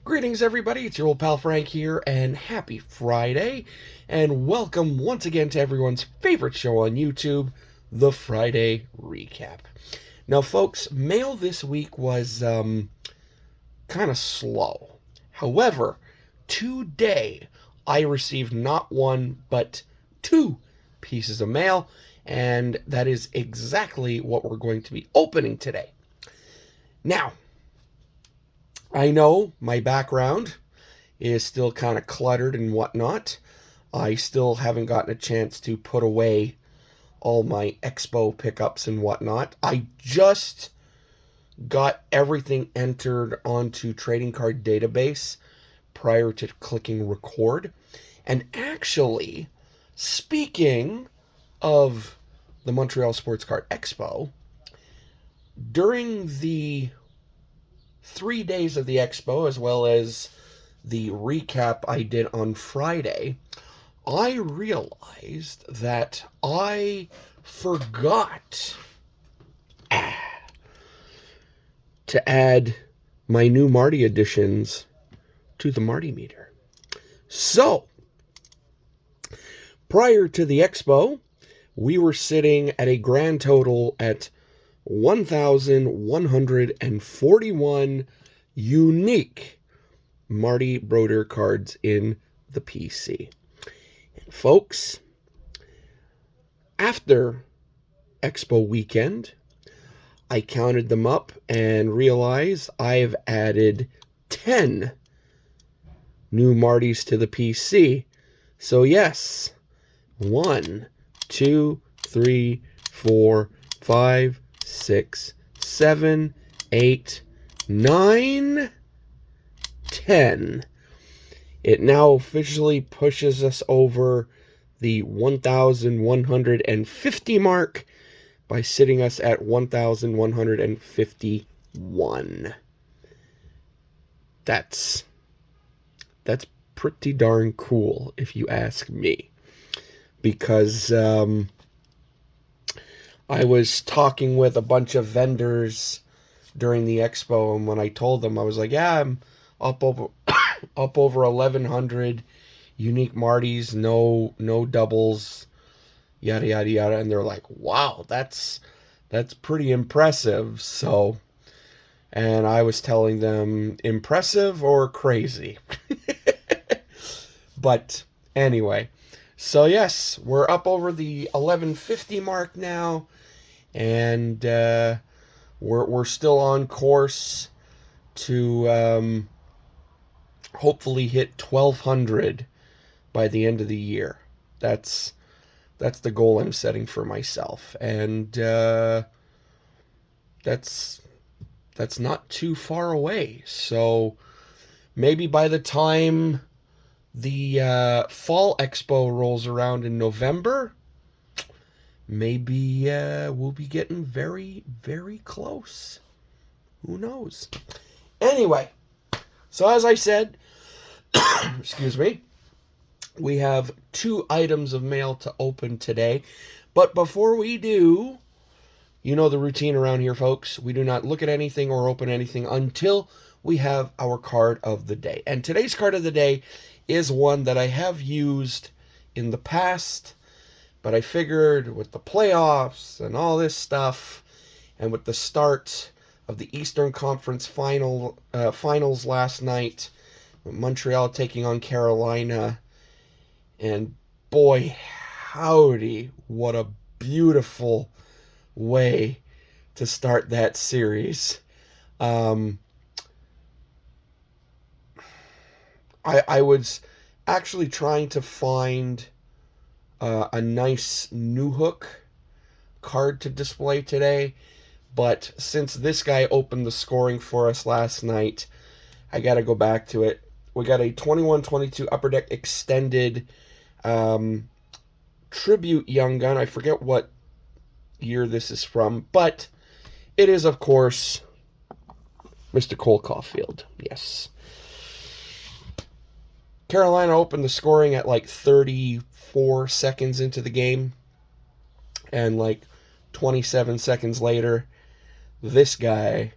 Greetings, everybody. It's your old pal Frank here, and happy Friday. And welcome once again to everyone's favorite show on YouTube, the Friday Recap. Now, folks, mail this week was kind of slow. However, today I received not one, but two pieces of mail, and that is exactly what we're going to be opening today. Now, I know my background is still kind of cluttered and whatnot. I still haven't gotten a chance to put away all my Expo pickups and whatnot. I just got everything entered onto trading card database prior to clicking record. And actually, speaking of the Montreal Sports Card Expo, during the 3 days of the Expo, as well as the recap I did on Friday, I realized that I forgot to add my new Marty additions to the Marty meter. So, prior to the Expo, we were sitting at a grand total at 1,141 unique Marty Brodeur cards in the PC. And folks, after Expo weekend, I counted them up and realized I've added 10 new Martys to the PC. So yes, 1, 2, 3, 4, 5, 6, 7, 8, 9, 10. It now officially pushes us over the 1,150 mark by sitting us at 1,151. That's pretty darn cool, if you ask me. Because I was talking with a bunch of vendors during the Expo, and when I told them, I was like, yeah, I'm up over 1,100 unique Martys, no doubles, yada, yada, yada. And they're like, wow, that's pretty impressive. So, and I was telling them, impressive or crazy? But anyway, so yes, we're up over the 1150 mark now, and we're still on course to hopefully hit 1,200 by the end of the year. That's the goal I'm setting for myself, and that's not too far away. So maybe by the time the Fall Expo rolls around in November, maybe we'll be getting very, very close. Who knows? Anyway, so as I said, excuse me, we have 2 items of mail to open today. But before we do, you know the routine around here, folks. We do not look at anything or open anything until we have our card of the day. And today's card of the day is one that I have used in the past, but I figured with the playoffs and all this stuff, and with the start of the Eastern Conference finals last night, with Montreal taking on Carolina, and boy, howdy, what a beautiful way to start that series. I was actually trying to find a nice new hook card to display today, but since this guy opened the scoring for us last night, I got to go back to it. We got a 21-22 Upper Deck Extended Tribute Young Gun. I forget what year this is from, but it is, of course, Mr. Cole Caulfield. Yes. Carolina opened the scoring at like 34 seconds into the game, and like 27 seconds later, this guy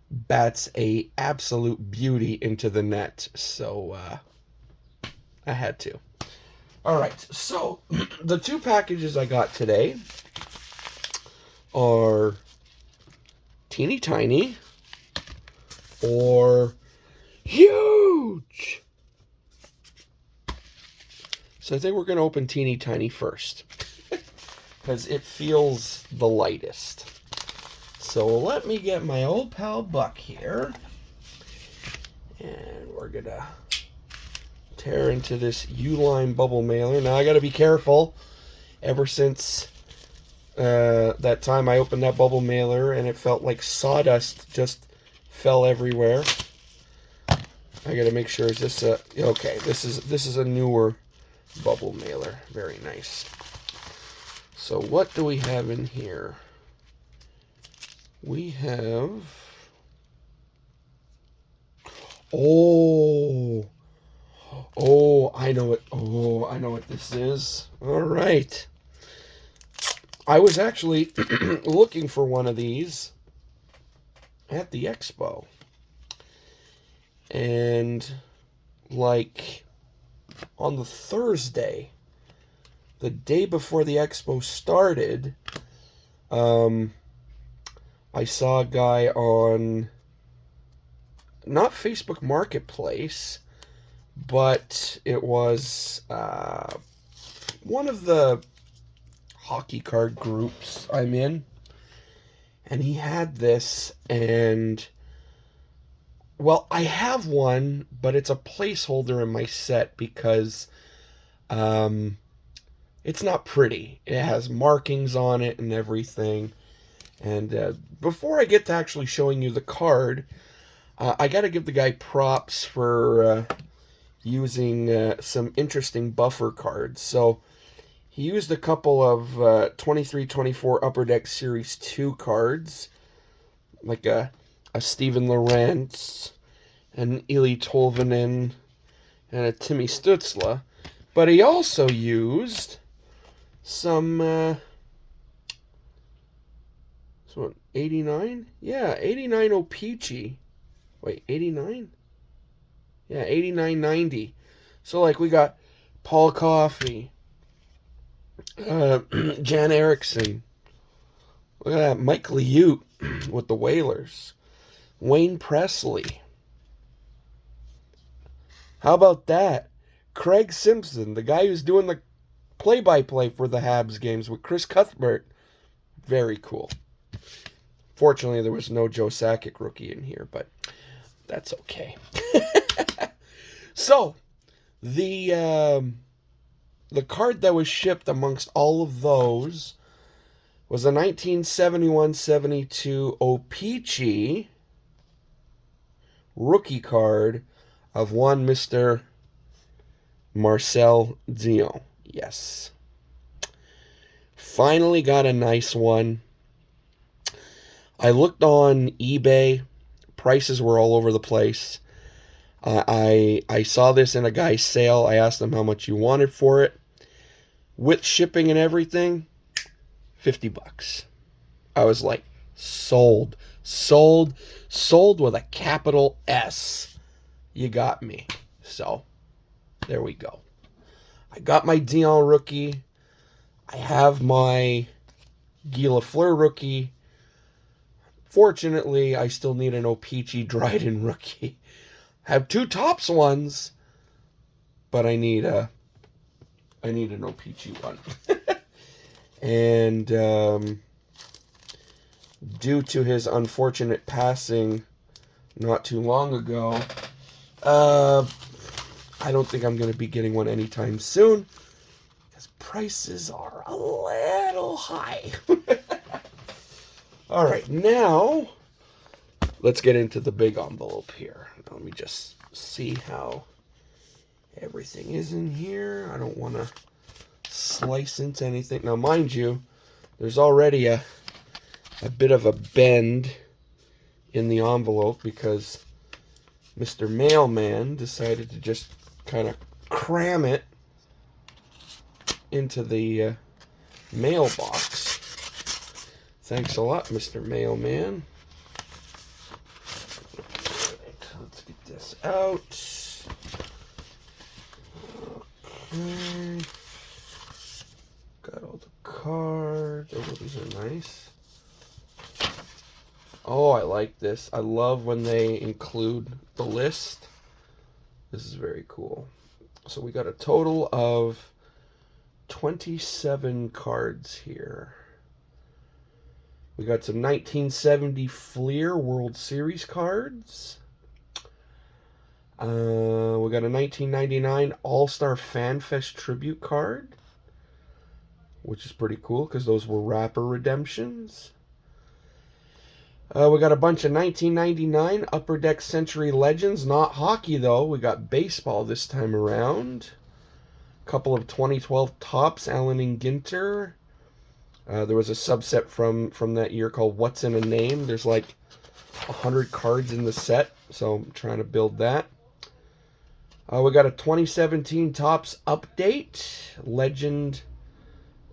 bats a absolute beauty into the net. So I had to. All right, so the two packages I got today are teeny tiny or huge. So I think we're going to open teeny tiny first because it feels the lightest. So let me get my old pal Buck here, and we're going to tear into this Uline bubble mailer. Now I got to be careful. Ever since that time I opened that bubble mailer and it felt like sawdust just fell everywhere. I got to make sure, is this a, okay, this is a newer bubble mailer. Very nice. So what do we have in here? We have, oh, I know what this is. All right. I was actually looking for one of these at the expo. And like on the Thursday, the day before the expo started, I saw a guy on, not Facebook Marketplace, but it was one of the hockey card groups I'm in. And he had this, and, well, I have one, but it's a placeholder in my set because it's not pretty. It has markings on it and everything. And before I get to actually showing you the card, I got to give the guy props for using some interesting buffer cards. So he used a couple of 23-24 Upper Deck Series 2 cards, like a Steven Lorentz, an Eli Tolvanen, and a Timmy Stützle. But he also used some, 89? Yeah, 89 OPC. Wait, 89? Yeah, 89-90. So, like, we got Paul Coffey, Jan Erickson. Look at that, Mike Liute with the Whalers. Wayne Presley. How about that? Craig Simpson, the guy who's doing the play-by-play for the Habs games with Chris Cuthbert. Very cool. Fortunately, there was no Joe Sakic rookie in here, but that's okay. So, the card that was shipped amongst all of those was a 1971-72 OPC rookie card of one Mr. Marcel Dion. Yes. Finally got a nice one. I looked on eBay. Prices were all over the place. I saw this in a guy's sale. I asked him how much you wanted for it. With shipping and everything, $50. I was like, sold. Sold with a capital S. You got me. So, there we go. I got my Dion rookie. I have my Guy Lafleur rookie. Fortunately, I still need an OPC Dryden rookie. I have two Topps ones, but I need an OPC one. And due to his unfortunate passing not too long ago, I don't think I'm going to be getting one anytime soon because prices are a little high. All right, now let's get into the big envelope here. Let me just see how everything is in here. I don't want to slice into anything. Now, mind you, there's already a bit of a bend in the envelope because Mr. Mailman decided to just kind of cram it into the mailbox. Thanks a lot, Mr. Mailman. out. Okay. Got all the cards. Oh, these are nice. Oh, I like this. I love when they include the list. This is very cool. So we got a total of 27 cards here. We got some 1970 Fleer World Series cards. We got a 1999 All-Star Fan Fest Tribute card, which is pretty cool because those were Rapper redemptions. We got a bunch of 1999 Upper Deck Century Legends, not hockey though. We got baseball this time around. A couple of 2012 Tops, Allen and Ginter. There was a subset from that year called What's in a Name. There's like 100 cards in the set, so I'm trying to build that. We got a 2017 Topps Update Legend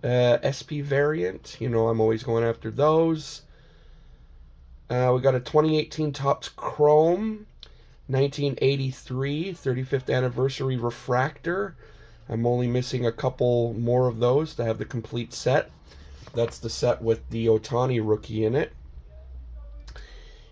SP variant. You know, I'm always going after those. We got a 2018 Topps Chrome 1983 35th Anniversary Refractor. I'm only missing a couple more of those to have the complete set. That's the set with the Ohtani rookie in it.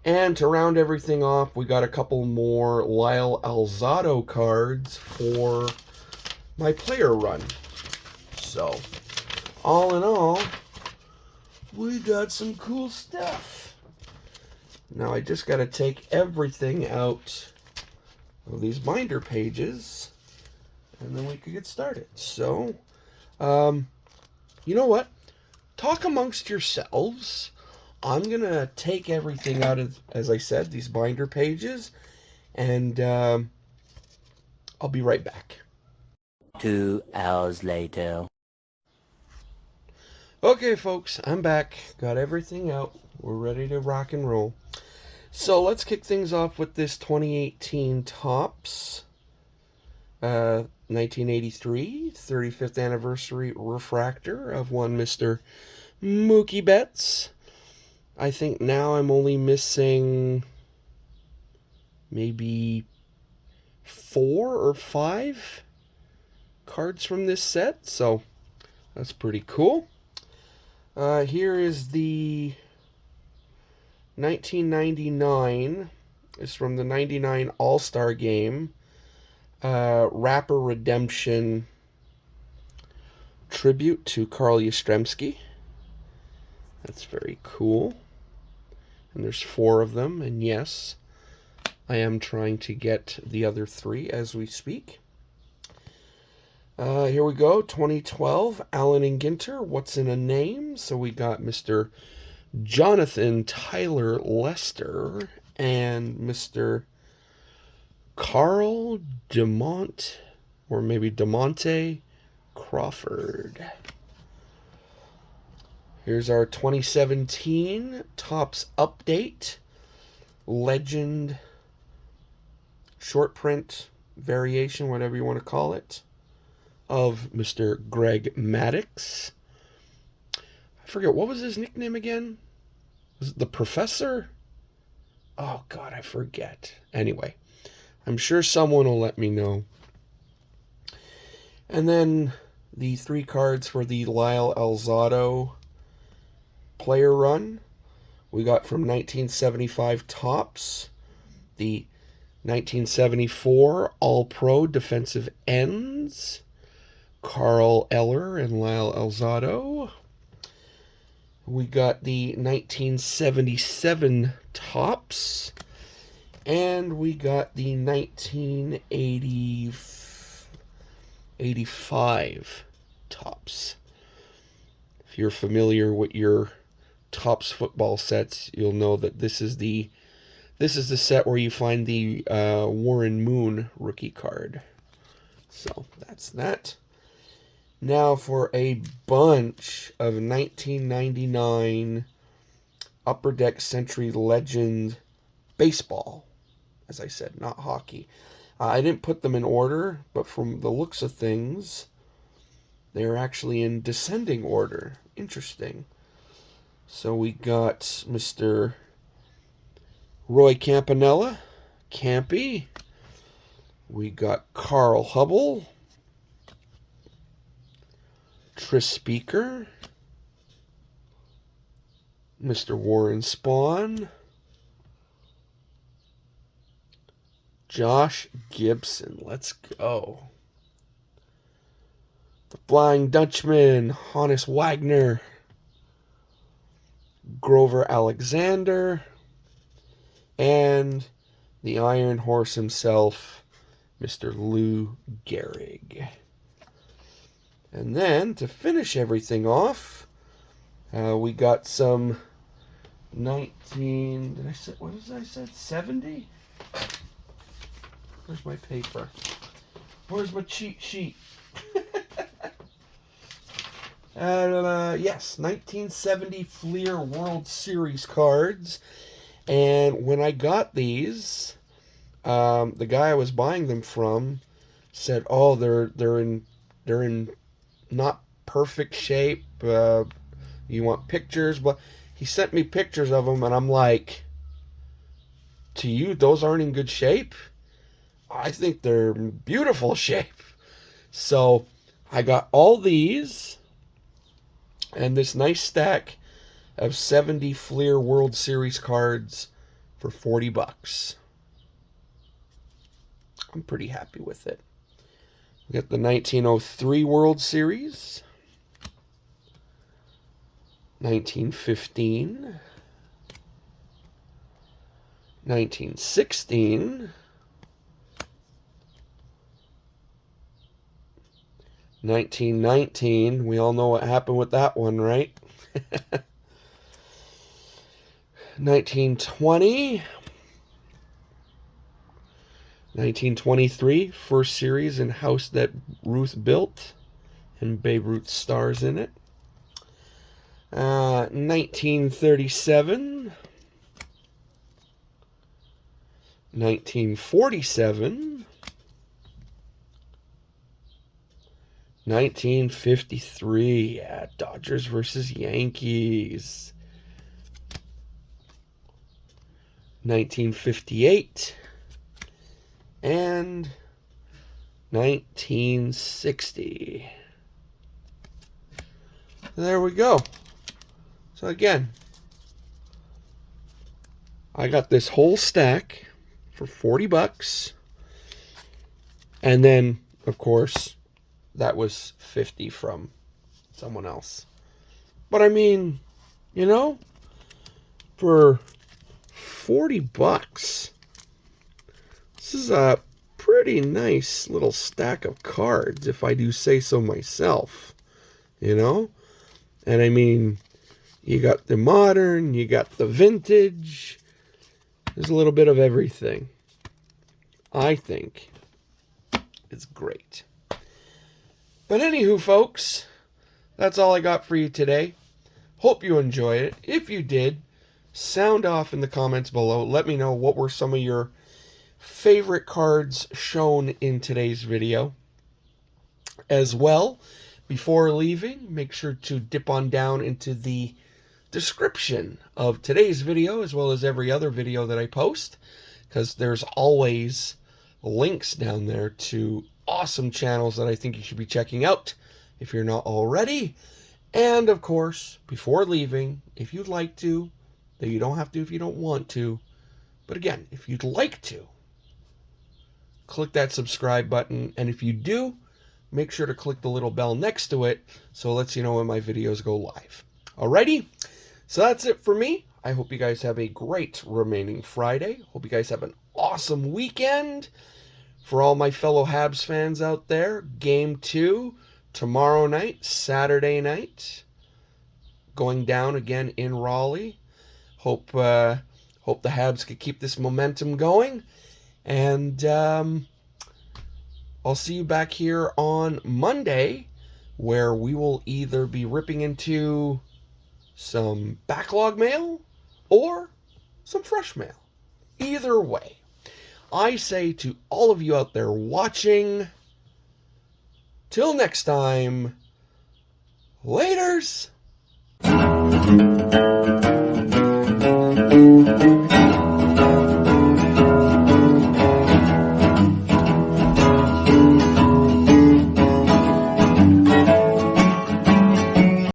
And to round everything off, we got a couple more Lyle Alzado cards for my player run. So, all in all, we got some cool stuff. Now I just got to take everything out of these binder pages, and then we could get started. So, you know what? Talk amongst yourselves. I'm going to take everything out of, as I said, these binder pages, and I'll be right back. 2 hours later. Okay, folks, I'm back. Got everything out. We're ready to rock and roll. So let's kick things off with this 2018 Topps 1983 35th Anniversary Refractor of one Mr. Mookie Betts. I think now I'm only missing maybe 4 or 5 cards from this set, so that's pretty cool. Here is the 1999. It's from the 99 All-Star Game. Rapper Redemption tribute to Carl Yastrzemski. That's very cool. And there's 4 of them, and yes, I am trying to get the other 3 as we speak. Here we go, 2012, Allen and Ginter, What's in a Name? So we got Mr. Jonathan Tyler Lester and Mr. Carl DeMont, or maybe DeMonte Crawford. Here's our 2017 Topps Update Legend short print variation, whatever you want to call it, of Mr. Greg Maddux. I forget, what was his nickname again? Was it the Professor? Oh, God, I forget. Anyway, I'm sure someone will let me know. And then the 3 cards for the Lyle Alzado player run. We got from 1975 Topps, the 1974 All-Pro Defensive Ends, Carl Eller and Lyle Alzado. We got the 1977 Topps, and we got the 1985 Topps. If you're familiar with your Topps football sets, you'll know that this is the set where you find the Warren Moon rookie card. So that's that. Now for a bunch of 1999 Upper Deck Century Legend baseball. As I said, not hockey. I didn't put them in order, but from the looks of things, they're actually in descending order. Interesting. So we got Mr. Roy Campanella, Campy. We got Carl Hubble, Tris Speaker, Mr. Warren Spahn, Josh Gibson. Let's go. The Flying Dutchman, Hannes Wagner, Grover Alexander, and the Iron Horse himself, Mr. Lou Gehrig. And then, to finish everything off, we got some 19... Did I say... What did I say? 70? Where's my paper? Where's my cheat sheet? Yes, 1970 Fleer World Series cards. And when I got these, the guy I was buying them from said, "Oh, they're in not perfect shape. You want pictures?" But he sent me pictures of them, and I'm like, "To you, those aren't in good shape? I think they're in beautiful shape." So I got all these and this nice stack of 70 Fleer World Series cards for $40. I'm pretty happy with it. We got the 1903 World Series, 1915, 1916, 1919. We all know what happened with that one, right? 1920, 1923, first series in house that Ruth built, and Babe Ruth stars in it. 1937, 1947, 1953, yeah, Dodgers versus Yankees. 1958 and 1960. There we go. So again, I got this whole stack for $40, and then of course that was 50 from someone else. But I mean, you know, for $40, this is a pretty nice little stack of cards, if I do say so myself, you know? And I mean, you got the modern, you got the vintage, there's a little bit of everything. I think it's great. But anywho, folks, that's all I got for you today. Hope you enjoyed it. If you did, sound off in the comments below. Let me know what were some of your favorite cards shown in today's video. As well, before leaving, make sure to dip on down into the description of today's video, as well as every other video that I post, because there's always links down there to awesome channels that I think you should be checking out if you're not already. And of course, before leaving, if you'd like to, though you don't have to if you don't want to, but again, if you'd like to, click that subscribe button, and if you do, make sure to click the little bell next to it so it lets you know when my videos go live. Alrighty, so that's it for me. I hope you guys have a great remaining Friday. Hope you guys have an awesome weekend. For all my fellow Habs fans out there, Game 2 tomorrow night, Saturday night, going down again in Raleigh. Hope the Habs could keep this momentum going. And I'll see you back here on Monday, where we will either be ripping into some backlog mail or some fresh mail. Either way, I say to all of you out there watching, till next time, laters!